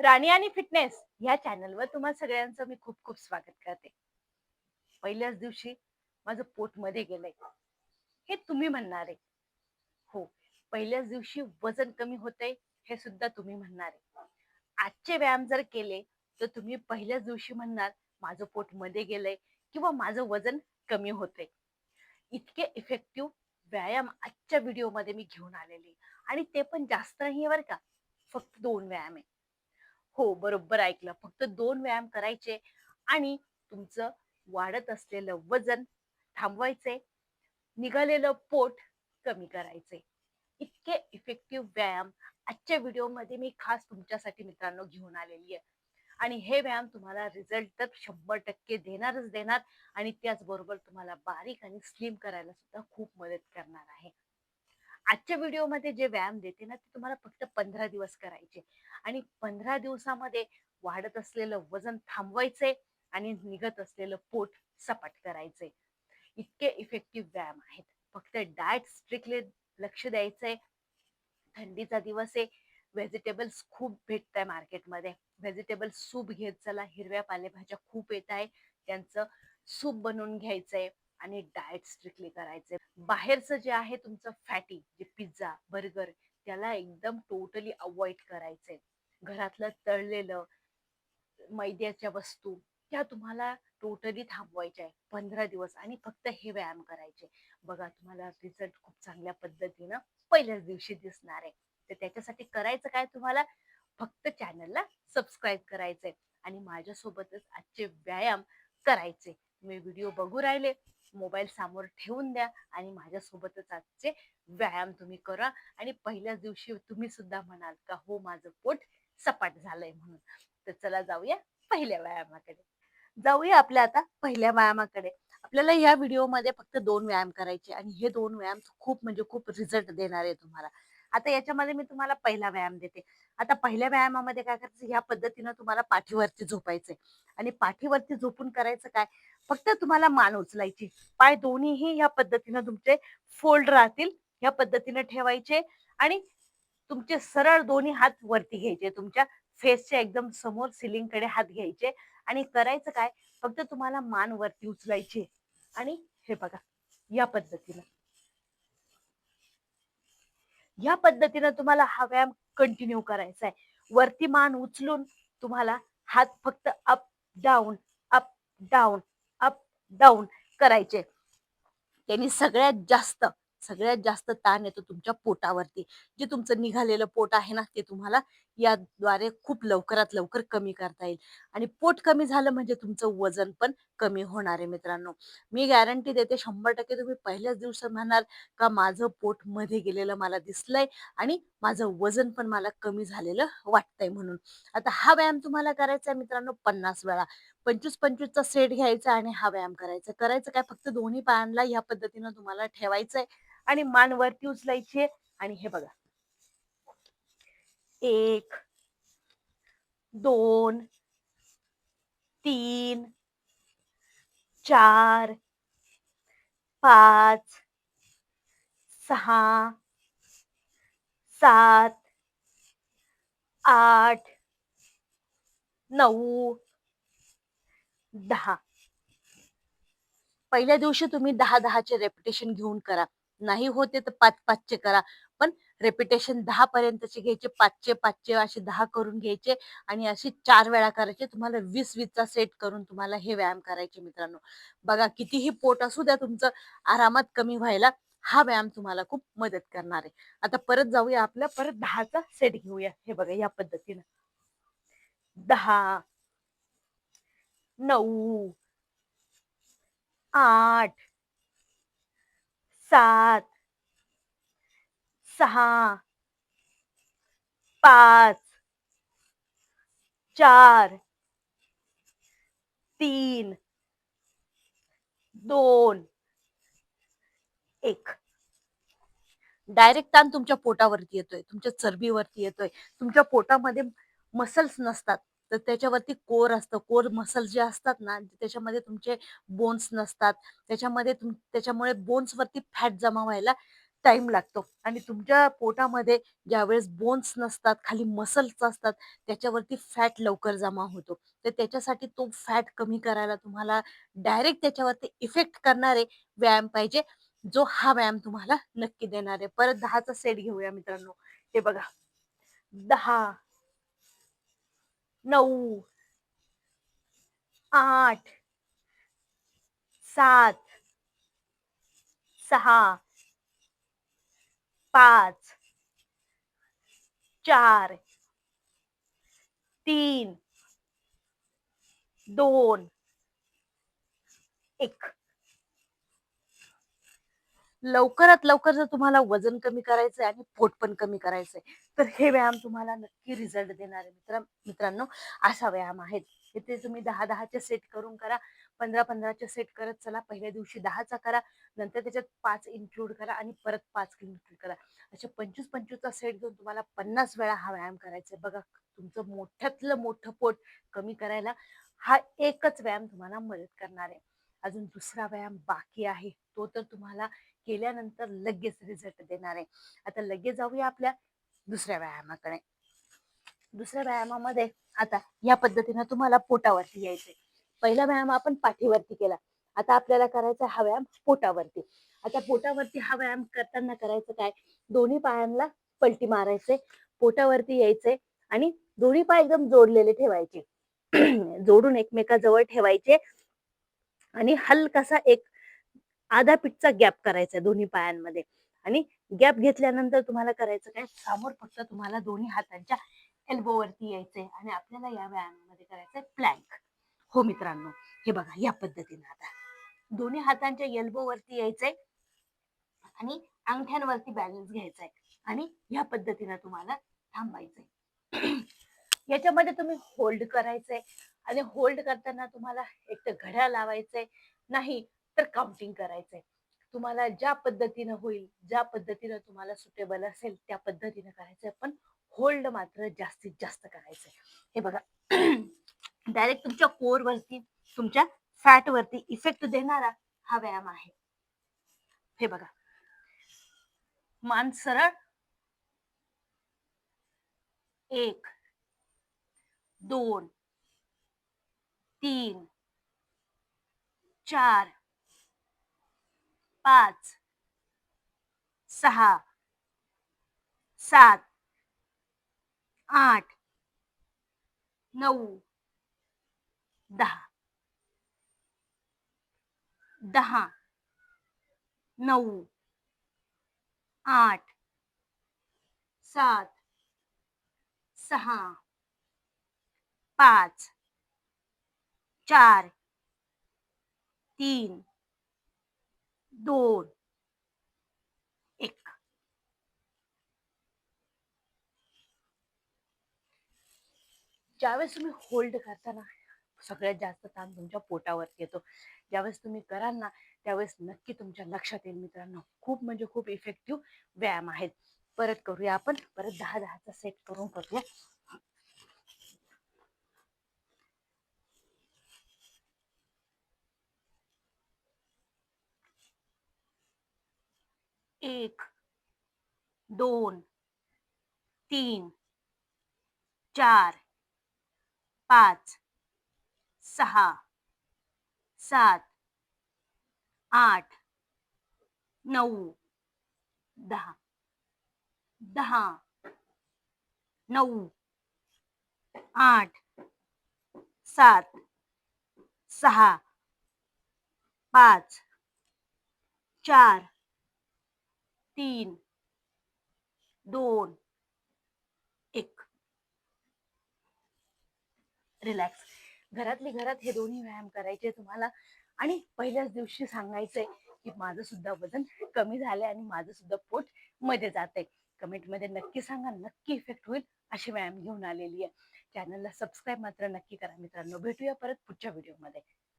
राणी आणि फिटनेस या चॅनलवर तुम्हा सगळ्यांचं मी खूप खूप स्वागत करते. पहिल्याच दिवशी माझं पोट मध्ये गेलंय हे तुम्ही म्हणणार आहे. हो, पहिल्याच दिवशी वजन कमी होतंय हे सुद्धा तुम्ही म्हणणार आहे. आजचे व्यायाम जर केले तर तुम्ही पहिल्याच दिवशी म्हणणार माझं पोट मध्ये गेलंय किंवा माझं वजन कमी होतंय. इतके इफेक्टिव्ह व्यायाम आजच्या व्हिडिओमध्ये मी घेऊन आलेले आणि ते पण जास्त नाहीये बरं का. फक्त 2 व्यायाम आहे. हो, बरोबर ऐकलं. फक्त 2 व्यायाम करायचे आणि तुमचं वाढत असलेलं वजन थांबवायचंय, निघालेलं पोट कमी करायचंय. इतके इफेक्टिव्ह व्यायाम आजच्या व्हिडिओमध्ये मी खास तुमच्यासाठी मित्रांनो घेऊन आलेली आहे. आणि हे व्यायाम तुम्हाला रिझल्ट तर 100% देणारच देणार आणि त्याचबरोबर तुम्हाला बारीक आणि स्लिम करायला सुद्धा खूप मदत करणार आहे. आजच्या व्हिडिओमध्ये जे व्यायाम देते ना, ते तुम्हाला फक्त 15 दिवस करायचे आणि 15 दिवसामध्ये वाढत असलेलं वजन थांबवायचंय आणि निघत असलेलं पोट सपाट करायचंय. इतके इफेक्टिव्ह व्यायाम आहेत. फक्त डाएट स्ट्रिक्टली लक्ष द्यायचंय. थंडीचा दिवस आहे. व्हेजिटेबल्स खूप भेटताय मार्केटमध्ये. व्हेजिटेबल सूप घेत चला. हिरव्या पालेभाज्या खूप येत आहे. त्यांचं सूप बनवून घ्यायचंय आणि डाएट स्ट्रिक्टली करायचंय. बाहेरचं जे आहे तुमचं फॅटी जे पिझ्झा, बर्गर त्याला एकदम टोटली अवॉइड करायचंय. घरातलं तळलेलं, मैद्याच्या वस्तू त्या तुम्हाला टोटली थांबवायच्या आहे 15 दिवस आणि फक्त हे व्यायाम करायचे. बघा तुम्हाला रिझल्ट खूप चांगल्या पद्धतीनं पहिल्याच दिवशी दिसणार आहे. तर त्याच्यासाठी करायचं काय तुम्हाला फक्त चॅनलला सबस्क्राईब करायचंय आणि माझ्यासोबतच आजचे व्यायाम करायचे. तुम्ही व्हिडिओ बघू राहिले, मोबाईल समोर ठेवून द्या आणि माझ्यासोबतच आजचे व्यायाम तुम्ही करा आणि पहिल्याच दिवशी तुम्ही सुद्धा म्हणाल का हो माझं पोट सपाट झालंय म्हणून. तर चला जाऊया पहिल्या व्यायामाकडे. जाऊया आपल्या आता पहिल्या व्यायामाकडे. आपल्याला या व्हिडिओमध्ये फक्त 2 व्यायाम करायचे आणि हे 2 व्यायाम खूप म्हणजे खूप रिझल्ट देणार आहे तुम्हाला. आता याच्यामध्ये मी तुम्हाला पहिला व्यायाम देते. आता पहिल्या व्यायामामध्ये काय करायचं ह्या पद्धतीनं तुम्हाला पाठीवरती झोपायचंय आणि पाठीवरती झोपून करायचं काय? फक्त तुम्हाला मान उचलायची. पाय दोन्हीही ह्या पद्धतीनं तुमचे फोल्ड राहतील. ह्या पद्धतीनं ठेवायचे आणि तुमचे सरळ दोन्ही हात वरती घ्यायचे. तुमच्या फेसच्या एकदम समोर सिलिंगकडे हात घ्यायचे आणि करायचं काय फक्त तुम्हाला मान वरती उचलायची आणि हे बघा या पद्धतीनं तुम्हाला हा व्यायाम कंटिन्यू करायचा आहे. वरती मान उचलून तुम्हाला हात फक्त up down up down up down करायचे. त्यांनी सगळ्यात जास्त ताण येतो तुमच्या पोटावरती. जे तुमचं निघालेलं पोट आहे ना, ते तुम्हाला याद्वारे खूप लवकरात लवकर कमी करता येईल आणि पोट कमी झालं म्हणजे तुमचं वजन पण कमी होणार आहे मित्रांनो. मी गॅरंटी देते 100% तुम्ही पहिल्याच दिवशी म्हणाल का माझं पोट मध्ये गेलेलं मला दिसलंय आणि माझं वजन पण मला कमी झालेलं वाटतंय म्हणून. आता हा व्यायाम तुम्हाला करायचा आहे मित्रांनो 50 वेळा. 25-25 चा सेट घ्यायचा आणि हा व्यायाम करायचा. करायचं काय फक्त दोन्ही पायांना या पद्धतीनं तुम्हाला ठेवायचंय आणि मान वरती उचलायची आणि हे बघा 1, 2, 3, 4, 5, 6, 7, 8, 9, 10. पहिल्या दिवशी तुम्ही 10-10 चे रेपिटेशन घेऊन करा. नाही होते तर 5-5 चे करा. पण रेपिटेशन 10 पर्यंतचे घ्यायचे. 5चे असे 10 करून घ्यायचे आणि असे 4 वेळा करायचे. तुम्हाला 20-20 चा सेट करून तुम्हाला हे व्यायाम करायचे मित्रांनो. बघा कितीही पोट असू द्या तुमचं आरामात कमी व्हायला हा व्यायाम तुम्हाला खूप मदत करणार आहे. आता परत जाऊया परत 10 चा सेट घेऊया. हे बघा या पद्धतीनं 10, 9, 8, 7, 6, 5, 4, 3, 2, 1. डायरेक्ट ताण तुमच्या पोटावरती येतोय, तुमच्या चरबीवरती येतोय. तुमच्या पोटामध्ये मसल्स नसतात, तर त्याच्यावरती कोर असतं. कोर मसल्स जे असतात ना, त्याच्यामध्ये तुमचे बोन्स नसतात. त्याच्यामुळे बोन्सवरती फॅट जमा व्हायला टाइम लागतो आणि तुमच्या पोटामध्ये ज्यावेळेस बोन्स नसतात, खाली मसल्स असतात, त्याच्यावरती फॅट लवकर जमा होतो. तर त्याच्यासाठी तो फॅट कमी करायला तुम्हाला डायरेक्ट त्याच्यावरती इफेक्ट करणारे व्यायाम पाहिजे, जो हा व्यायाम तुम्हाला नक्की देणार आहे. परत 10चा सेट घेऊया मित्रांनो. हे बघा, 10, 9, 8, 7, 6, 5, 4, 3, 2, 1. लवकरात लवकर जर तुम्हाला वजन कमी करायचंय आणि पोट पण कमी करायचंय, तर हे व्यायाम तुम्हाला नक्की रिझल्ट देणार आहे. मित्रांनो, असा व्यायाम आहेत. इथे तुम्ही 10-10चे सेट करून करा, 15-15चे सेट करत चला. पहिल्या दिवशी 10चा करा, नंतर त्याच्यात 5 इन्क्लूड करा आणि परत 5 इन्क्लूड करा. असे 25-25चा सेट घेऊन तुम्हाला 50 वेळा हा व्यायाम करायचा आहे. बघा, तुमचं मोठ्यातलं मोठं पोट कमी करायला हा एकच व्यायाम तुम्हाला मदत करणार आहे. अजून दुसरा व्यायाम बाकी आहे, तो तर तुम्हाला केल्यानंतर लगेच रिझल्ट देणार आहे. आता लगेच जाऊया आपल्या दुसऱ्या व्यायामाकडे. दुसऱ्या व्यायामामध्ये आता या पद्धतीने तुम्हाला पोटावरती यायचंय. पहिला व्यायाम आपण पाठीवरती केला, आता आपल्याला करायचा हा व्यायाम पोटावरती. आता पोटावरती हा व्यायाम करताना करायचं काय, दोन्ही पायांना पलटी मारायचे, पोटावरती यायचंय आणि दोन्ही पाय एकदम जोडलेले ठेवायचे. जोडून एकमेकाजवळ ठेवायचे आणि हलकासा एक आधा पिठचा गॅप करायचा दोन्ही पायांमध्ये. आणि गॅप घेतल्यानंतर तुम्हाला करायचं काय, समोर फक्त तुम्हाला दोन्ही हातांच्या एल्बो वरती यायचंय आणि आपल्याला या व्यायामामध्ये करायचंय प्लॅंक. हो मित्रांनो, हे बघा या पद्धतीने आता दोन्ही हातांच्या एल्बो वरती यायचंय आणि अंगठ्यांवरती बॅलन्स घ्यायचाय आणि या पद्धतीने तुम्हाला थांबायचंय. याच्यामध्ये तुम्ही होल्ड करायचंय आणि होल्ड करताना तुम्हाला एक तर घड्याळ लावायचंय, नाही तर काउंटिंग करायचंय. तुम्हाला ज्या पद्धतीनं होईल, ज्या पद्धतीनं तुम्हाला सुटेबल असेल त्या पद्धतीनं करायचंय, पण होल्ड मात्र जास्तीत जास्त करायचंय. हे बघा, डायरेक्ट तुमच्या कोर वरती, तुमच्या फॅट वरती इफेक्ट देणारा हा व्यायाम आहे. हे बघा, मान सरळ, 1, 2, 3, 4, 5, 6, 7, 8, 9, 10, 10, 9, 8, 7, 6, 5, 4, 3, 2, 1. ज्यावेळेस तुम्ही होल्ड करताना सगळ्यात जास्त ताण तुमच्या पोटावरती येतो. ज्यावेळेस तुम्ही कराल ना, त्यावेळेस नक्की तुमच्या लक्षात येईल मित्रांनो, खूप म्हणजे खूप इफेक्टिव्ह व्यायाम आहेत. परत करूया आपण, परत 10-10चा सेट करून करूया. 1, 2, 3, 4, 5, 6, 7, 8, 9, 10, 10, 9, 8, 7, 6, 5, 4, 3, 2, 1. रिलॅक्स. घरातली घरात हे दोन्ही व्यायाम करायचे तुम्हाला आणि पहिल्याच दिवशी सांगायचंय की माझं सुद्धा वजन कमी झालंय आणि माझं सुद्धा पोट मध्ये जात कमेंट मध्ये नक्की सांगा, नक्की इफेक्ट होईल असे व्यायाम घेऊन आलेली आहे. चॅनलला सबस्क्राईब मात्र नक्की करा मित्रांनो. भेटूया परत पुढच्या व्हिडिओमध्ये.